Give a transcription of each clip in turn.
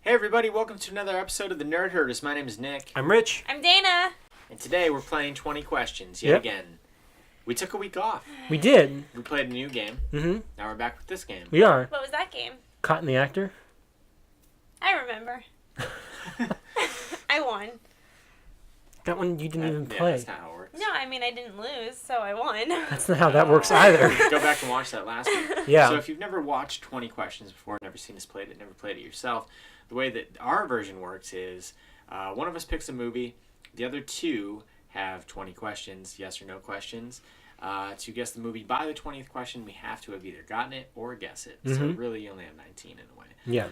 Hey everybody, welcome to another episode of the Nerd Herders. My name is Nick. I'm Rich. I'm Dana. And today we're playing 20 questions yet again. We took a week off. We did. We played a new game. Mm-hmm. Now we're back with this game. We are. What was that game? Caught in the Actor. I remember. I won. That one you didn't even play. That's not how it works. No, I mean I didn't lose, so I won. That's not how that works either. Go back and watch that last week. Yeah. So if you've never watched 20 questions before, never seen us play it, never played it yourself, the way that our version works is one of us picks a movie, the other two have 20 questions, yes or no questions. To guess the movie by the 20th question, we have to have either gotten it or guess it. So really you only have 19 in a way. Yeah.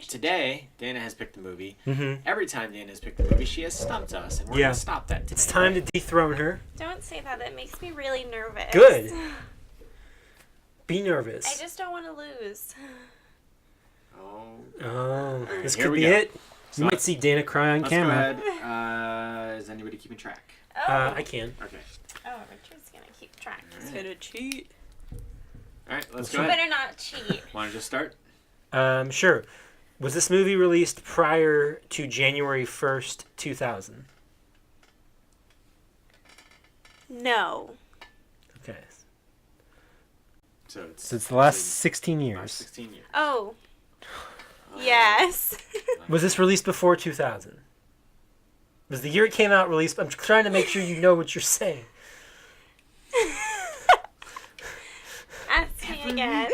Today, Dana has picked the movie. Mm-hmm. Every time Dana has picked the movie, she has stumped us, and we're going to stop that today. It's time to dethrone her. Don't say that. That makes me really nervous. Good. Be nervous. I just don't want to lose. Oh. This Here could we be go. it. You might see Dana cry on camera. Let's go ahead. Is anybody keeping track? Oh. I can. Okay. Oh, Richard's going to keep track. He's going to cheat. All right, let's You go ahead. better not cheat. Want to just start? Sure. Was this movie released prior to January 1st, 2000? No. Okay. So it's the last 16 years. Last 16 years. Oh. Yes. Was this released before 2000? Was the year it came out released? I'm trying to make sure you know what you're saying. Ask me again.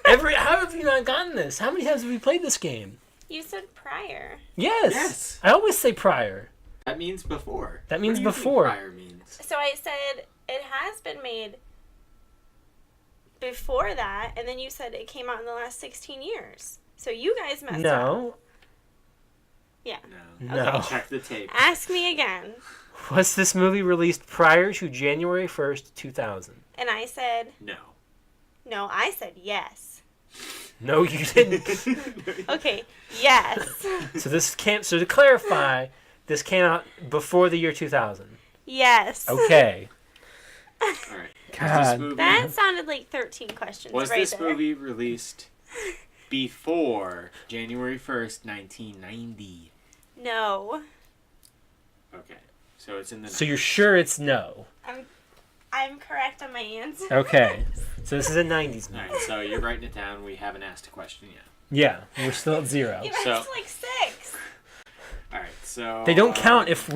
How have you not gotten this? How many times have we played this game? You said prior. Yes. I always say prior. That means before. That means What do you think before. prior means? So I said it has been made before that, and then you said it came out in the last 16 years. So you guys messed up. No. Yeah. No. No. Check the tape. Ask me again. Was this movie released prior to January 1st, 2000? And I said, No. no, I said yes. No, you didn't. Okay, yes. So to clarify, this came out before the year 2000. Yes. Okay. All right. God. That sounded like 13 questions Was right this there. movie released before January 1st, 1990? No. Okay. So it's in the... So you're sure it's no? I'm correct on my answer. Okay. So this is a 90s All movie. right, so you're writing it down. We haven't asked a question yet. Yeah, we're still at 0. You So- asked like 6. All right, so... They don't count if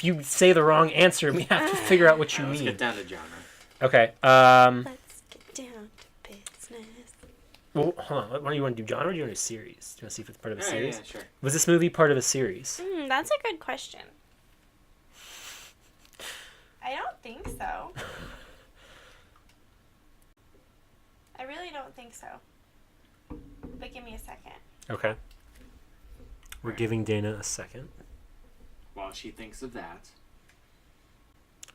you say the wrong answer, we have to figure out what you Let's mean. get down to genre. Okay. Let's get down to business. Well, hold on. What do you want to do, genre or do you want to do series? Do you want to see if it's part of a All right, series? yeah, sure. Was this movie part of a series? That's a good question. I don't think so. I really don't think so. But give me a second. Okay. We're giving Dana a second. While she thinks of that...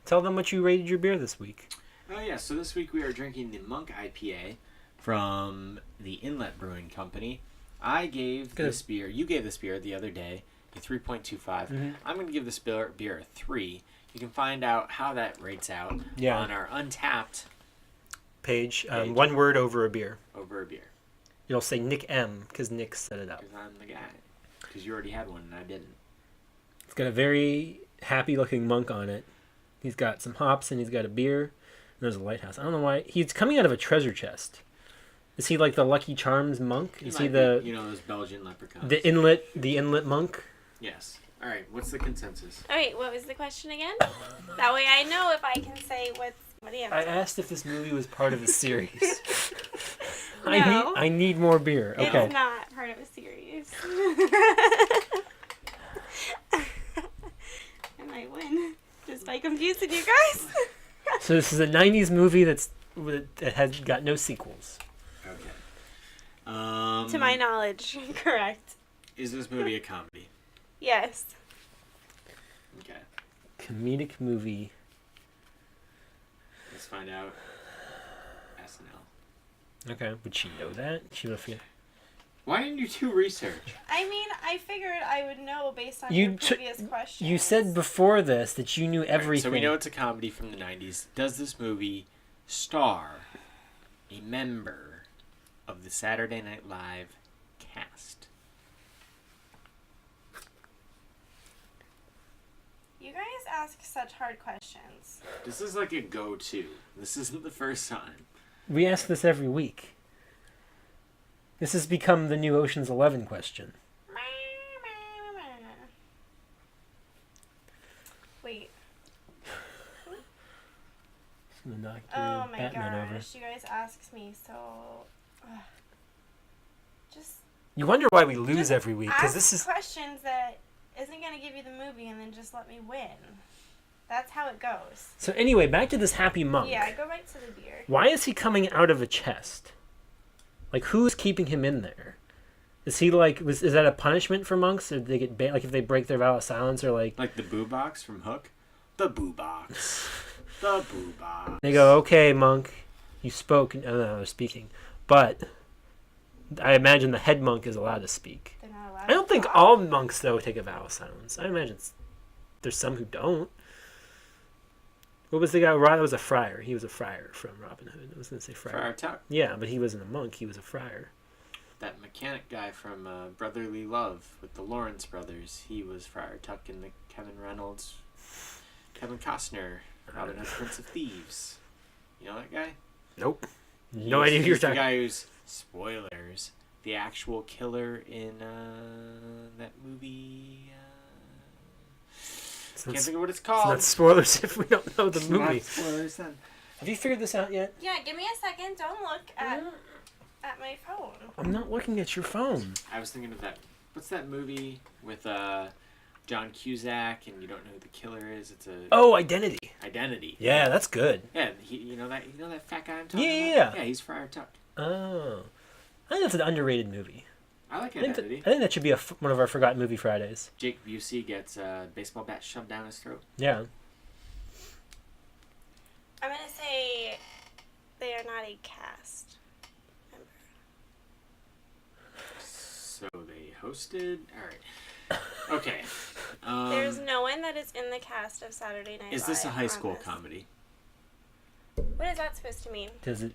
Tell them what you rated your beer this week. Oh, yeah, so this week we are drinking the Monk IPA from the Inlet Brewing Company. I gave this beer... You gave this beer the other day a 3.25. I'm going to give this beer a 3. You can find out how that rates out on our Untapped page. One word over a beer. Over a beer. You'll say Nick M because Nick set it up. Because I'm the guy. Because you already had one and I didn't. It's got a very happy looking monk on it. He's got some hops and he's got a beer. And there's a lighthouse. I don't know why. He's coming out of a treasure chest. Is he like the Lucky Charms monk? Is he the... You know those Belgian leprechauns. The inlet monk? Yes. All right, what's the consensus? Oh, wait, what was the question again? That way I know if I can say what the answer I asked if this movie was part of a series. No. I need more beer. Okay. It's not part of a series. And I win just by confusing you guys. So this is a 90s movie that has got no sequels. Okay. To my knowledge, correct. Is this movie a comedy? Yes. Okay. Comedic movie. Let's find out. SNL. Okay. Would she know that? She would have forget. Why didn't you do research? I mean, I figured I would know based on You your previous questions. You said before this that you knew everything. Right, so we know it's a comedy from the 90s. Does this movie star a member of the Saturday Night Live cast? You guys ask such hard questions. This is like a go-to. This isn't the first time. We ask this every week. This has become the new Ocean's 11 question. Wait. I'm gonna knock Oh your my Batman over. gosh. You guys ask me so. Just You wonder why we lose every week, because ask this is... questions that isn't gonna give you the movie, and then just let me win. That's how it goes. So anyway, back to this happy monk. Yeah, go right to the beer. Why is he coming out of a chest? Like, who's keeping him in there? Is he like... is that a punishment for monks? Or do they get banned? Like, if they break their vow of silence, or like... Like the boo box from Hook? The boo box. The boo box. They go, okay, monk, you spoke. I don't know, they're speaking. But I imagine the head monk is allowed to speak. They're not allowed I don't to think talk. all monks, though, take a vow of silence. I imagine there's some who don't. What was the guy? That was a friar. He was a friar from Robin Hood. I was going to say friar. Friar Tuck. Yeah, but he wasn't a monk. He was a friar. That mechanic guy from Brotherly Love with the Lawrence brothers. He was Friar Tuck in the Kevin Reynolds, Kevin Costner, Robin Hood, Prince of Thieves. You know that guy? Nope. No idea who you're He's the talking about. guy who's, spoilers, the actual killer in that movie. Can't think of what it's It's called. not spoilers if we don't know the It's movie. not spoilers then. Have you figured this out yet? Yeah, give me a second. Don't look at my phone. I'm not looking at your phone. I was thinking of that. What's that movie with John Cusack and you don't know who the killer is? It's a Oh, Identity. Identity. Yeah, that's good. Yeah, you know that fat guy I'm talking Yeah. about? Yeah, he's Friar Tuck. Oh. I think that's an underrated movie. I like I think Identity. that should be one of our Forgotten Movie Fridays. Jake Busey gets a baseball bat shoved down his throat. Yeah. I'm gonna say they are not a cast member. So they hosted. All right. Okay. There's no one that is in the cast of Saturday Night Live. Is this a high on school this. comedy? What is that supposed to mean? Does it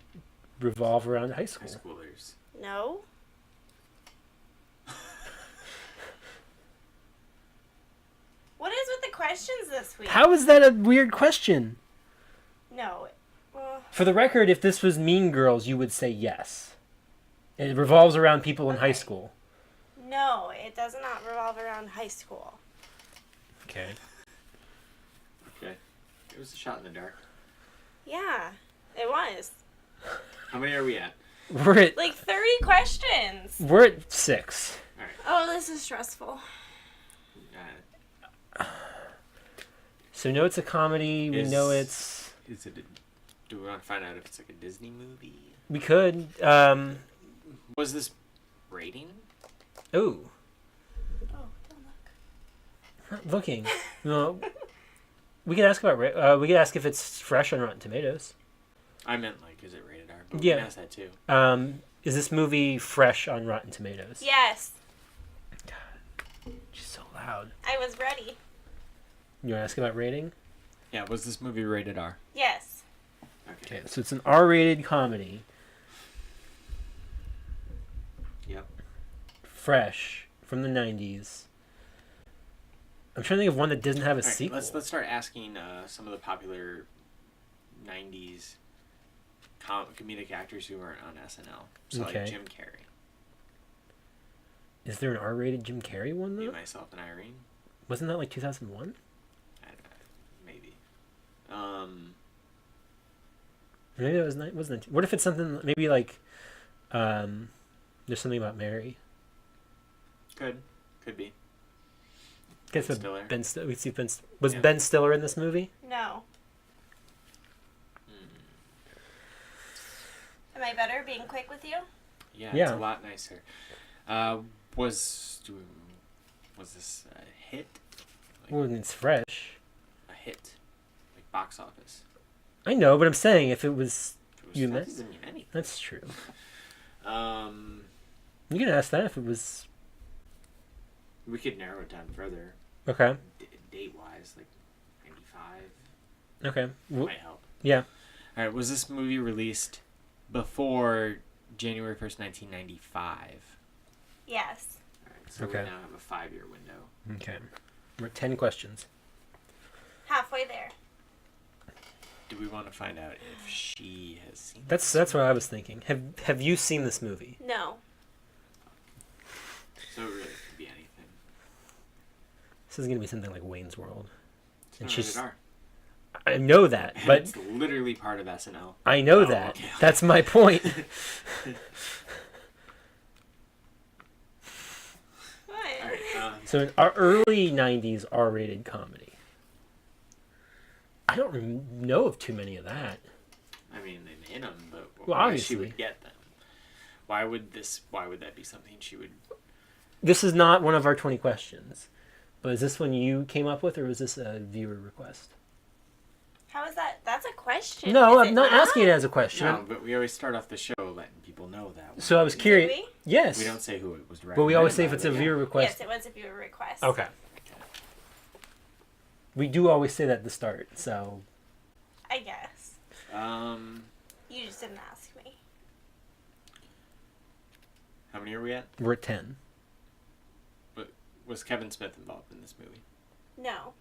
revolve around high school? High schoolers. No. What is with the questions this week? How is that a weird question? No. Well, For the record, if this was Mean Girls, you would say yes. It revolves around people in high Okay. school. no, it does not revolve around high school. Okay. Okay. It was a shot in the dark. Yeah, it was. How many are we at? Like 30 questions. We're at 6. All right. Oh, this is stressful. So we know it's a comedy. We know it's... Is it? Do we want to find out if it's like a Disney movie? We could. Was this rating? Ooh. Oh, don't look. Not looking. No. We could ask about... we could ask if it's fresh on Rotten Tomatoes. I meant like, is it rated R? But Yeah. We can ask that too. Is this movie fresh on Rotten Tomatoes? Yes, She's so loud. I was ready. You want to ask about rating? Yeah. Was this movie rated R? Yes. Okay, so it's an R-rated comedy. Yep. Fresh from the 90s. I'm trying to think of one that doesn't have a All right, sequel. let's start asking some of the popular '90s comedic actors who weren't on SNL. So Okay. like Jim Carrey, Is there an R-rated Jim Carrey one Me, though? Myself, and Irene. Wasn't that like 2001? I don't know, maybe. Maybe that wasn't. What if it's something maybe like, there's something about Mary? Could be. Guess Ben what Stiller. Ben Stiller. We see Ben. Was Yeah. Ben Stiller in this movie? No. Am I better being quick with you? Yeah, it's Yeah. a lot nicer. Was this a hit? Like, Well, it's fresh. a hit, like box office. I know, but I'm saying if it was, It was You that meant- doesn't mean anything. that's true. Um, You can ask that if it was we could narrow it down further, okay. date wise, like 95 Okay. might help. Yeah. All right, was this movie released before January 1st, 1995? Yes. All right, so Okay. we now have a 5-year window. Okay. We're at 10 questions. Halfway there. Do we want to find out if she has seen That's this what I movie? was thinking. Have you seen this movie? No. So it really could be anything. This is gonna be something like Wayne's World. It's And not she's- rated R. I know that, but It's literally part of SNL. I know Oh, that. okay. That's my point. What? All right. So in our early 90s R-rated comedy. I don't know of too many of that. I mean, they made them, but Well, why obviously. she would get them? Why would that be something she would? This is not one of our 20 questions. But is this one you came up with, or was this a viewer request? How is that? That's a question. No, Is I'm it not asking it as a question. No, but we always start off the show letting people know that. So I was Do curious. we? Yes. We don't say who it was directed. But we always say if by, it's a but viewer request. Yes, it was a viewer request. Okay. We do always say that at the start, so. I guess. Yeah. You just didn't ask me. How many are we at? We're at 10. Was Kevin Smith involved in this movie? No.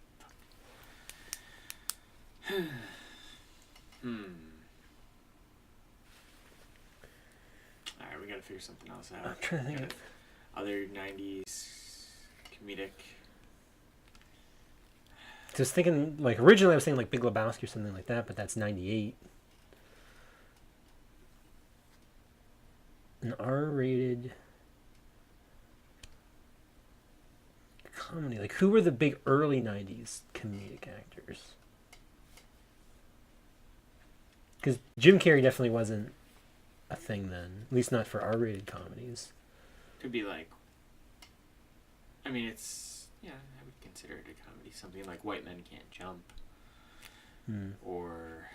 All right, we gotta figure something else I'm out. trying to think Gotta- Other '90s comedic. Just thinking, like, originally I was thinking, like, Big Lebowski or something like that, but that's 98. An R-rated comedy. Like, who were the big early 90s comedic actors? Because Jim Carrey definitely wasn't a thing then. At least not for R-rated comedies. Could be like. I mean, it's I would consider it a comedy. Something like White Men Can't Jump, or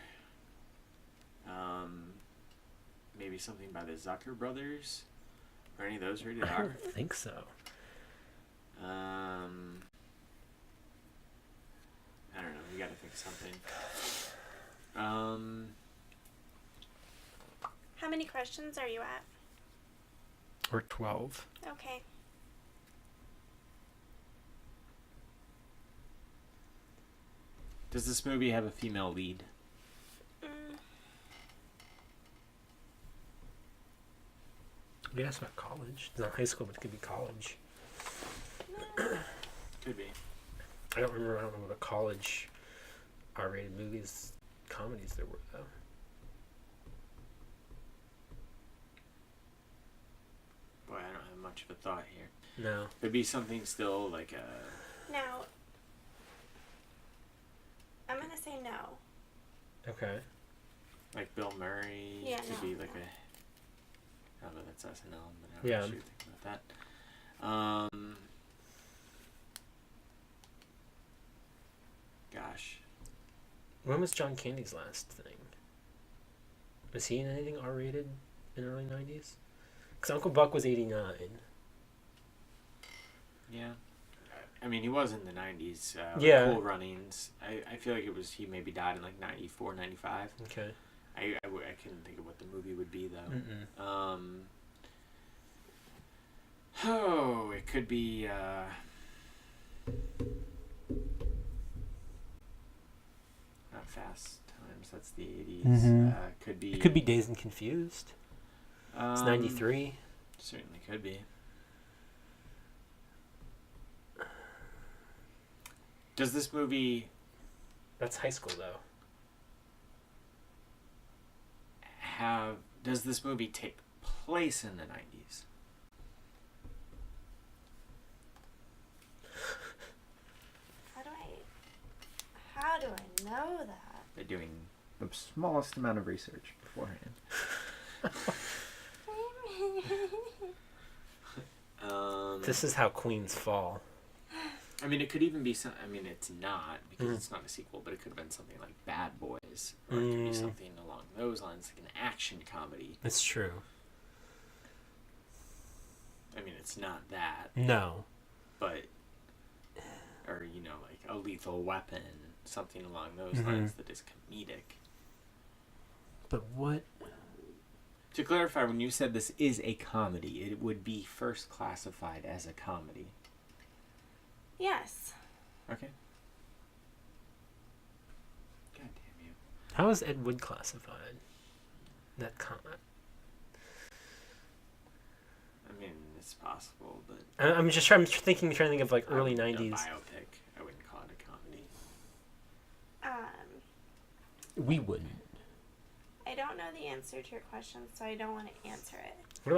maybe something by the Zucker brothers, or any of those rated I R. don't think so. I don't know. We gotta think of something. How many questions are you at? Or 12. Okay. Does this movie have a female lead? We asked about college. It's not high school, but it could be college. Could be. I don't know what a college R-rated movies, comedies there were, though. Boy, I don't have much of a thought here. No. Could be something still like a. Now, I'm gonna say no. Okay. Like Bill Murray. Yeah, Could no, be like no. a. Oh, that's SNL, but I Yeah. don't actually think about that. Gosh. When was John Candy's last thing? Was he in anything R-rated in the early 90s? Because Uncle Buck was 89. Yeah. I mean, he was in the 90s. Yeah. Cool Runnings. I feel like he maybe died in like 94, 95. Okay. I couldn't think of what the movie would be, though. Mm-mm. Oh, it could be, not Fast Times, that's the 80s. Mhm. Could be... It could be Dazed and Confused. It's 93. Certainly could be. Does this movie That's high school, though. does this movie take place in the 90s? How do I know that? They're doing The smallest amount of research beforehand. This is how queens fall. I mean, it could even be some. I mean, it's not because Mm. it's not a sequel, but it could have been something like Bad Boys, or it could be Mm. something along those lines, like an action comedy. It's true. I mean, it's not that, No. but or like a Lethal Weapon, something along those Mhm. lines that is comedic. But what? To clarify, when you said this is a comedy, it would be first classified as a comedy. Yes. Okay. God damn you. How is Ed Wood classified? That comment. I mean, it's possible, but... I'm trying to think of like early A 90s. biopic. I wouldn't call it a comedy. We wouldn't. I don't know the answer to your question, so I don't want to answer it. What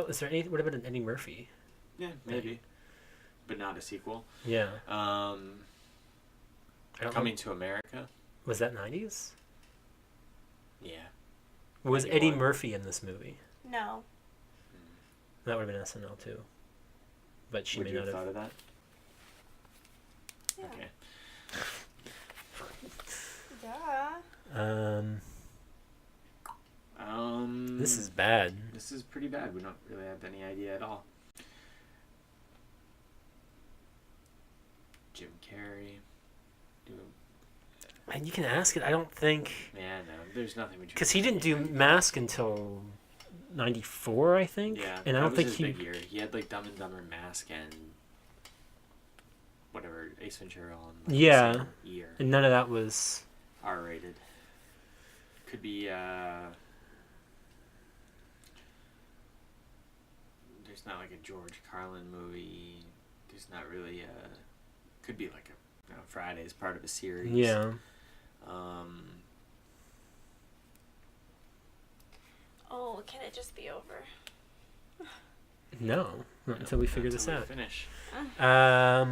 about an Eddie Murphy? Yeah, maybe. But not a sequel. Yeah. Coming know. to America. Was that 90s? Yeah. Was 91. Eddie Murphy in this movie? No. That would have been SNL too. But she Would may you not have have. thought of that? Yeah. Okay. Duh. This is bad. This is pretty bad. We don't really have any idea at all. Jim Carrey. And you can ask it. I don't think Yeah, no. There's nothing between. because he didn't do Mask until '94, I think. Yeah, and I that don't was think his he. big year. He had like Dumb and Dumber, Mask, and whatever Ace Ventura on. Like, Yeah. the same year. And none of that was. R-rated. Could be. There's not like a George Carlin movie. There's not really a. Could be like a Friday's part of a series. Yeah. Oh, can it just be over? No, not until we figure this out. Finish. How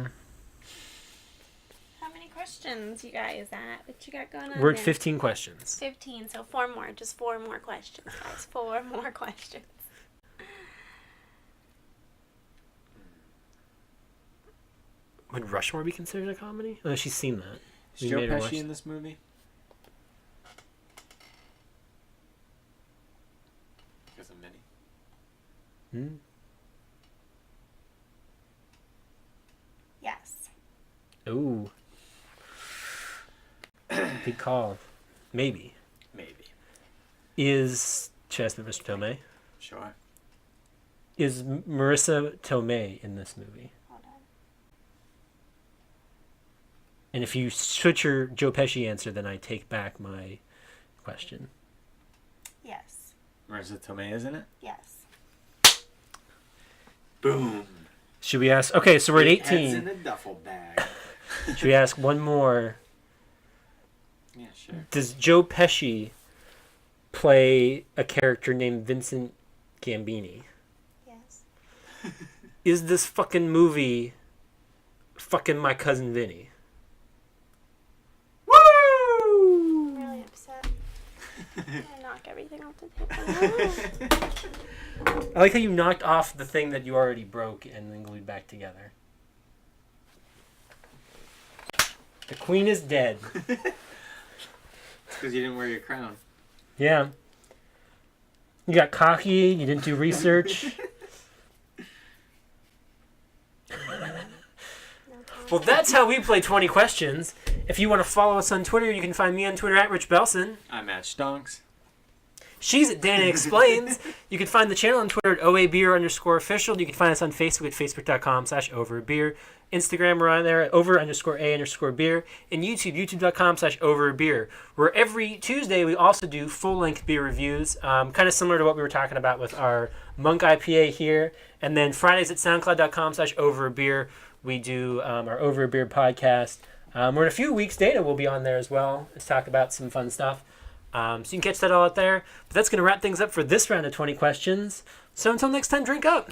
many questions you guys at? What you got going on? We're at there? 15 questions. 15, so 4 more. Just 4 more questions, guys. 4 more questions. Would Rushmore be considered a comedy? Oh, she's seen that. Is We Joe made her watch- Pesci in this movie? Because of Minnie. Hmm? Yes. Ooh. Good call. Maybe. Maybe. Is Chestnut Mr. Tomei? Sure. Is Marissa Tomei in this movie? Hold on. And if you switch your Joe Pesci answer, then I take back my question. Yes. Marissa Tomei is in it? Yes. Boom. Should we ask? Okay, so we're at Heads in 18. a duffel bag. Should we ask one more? Yeah, sure. Does Joe Pesci play a character named Vincent Gambini? Yes. Is this fucking movie fucking My Cousin Vinny? I'm really upset. I'm gonna knock everything off the table. I like how you knocked off the thing that you already broke and then glued back together. The queen is dead. It's because you didn't wear your crown. Yeah. You got cocky, you didn't do research. Well, that's how we play 20 questions. If you want to follow us on Twitter, you can find me on Twitter at Rich Belson. I'm at Stonks. She's at Dana Explains. You can find the channel on Twitter at OABeer_official. You can find us on Facebook at Facebook.com/overbeer. Instagram, we're on there at over_a_beer. And YouTube, YouTube.com/overbeer. Where every Tuesday we also do full-length beer reviews, kind of similar to what we were talking about with our Monk IPA here. And then Fridays at SoundCloud.com/overbeer. We do our Over a Beer podcast. We're in a few weeks. Dana will be on there as well. Let's talk about some fun stuff. So you can catch that all out there. But that's going to wrap things up for this round of 20 questions. So until next time, drink up.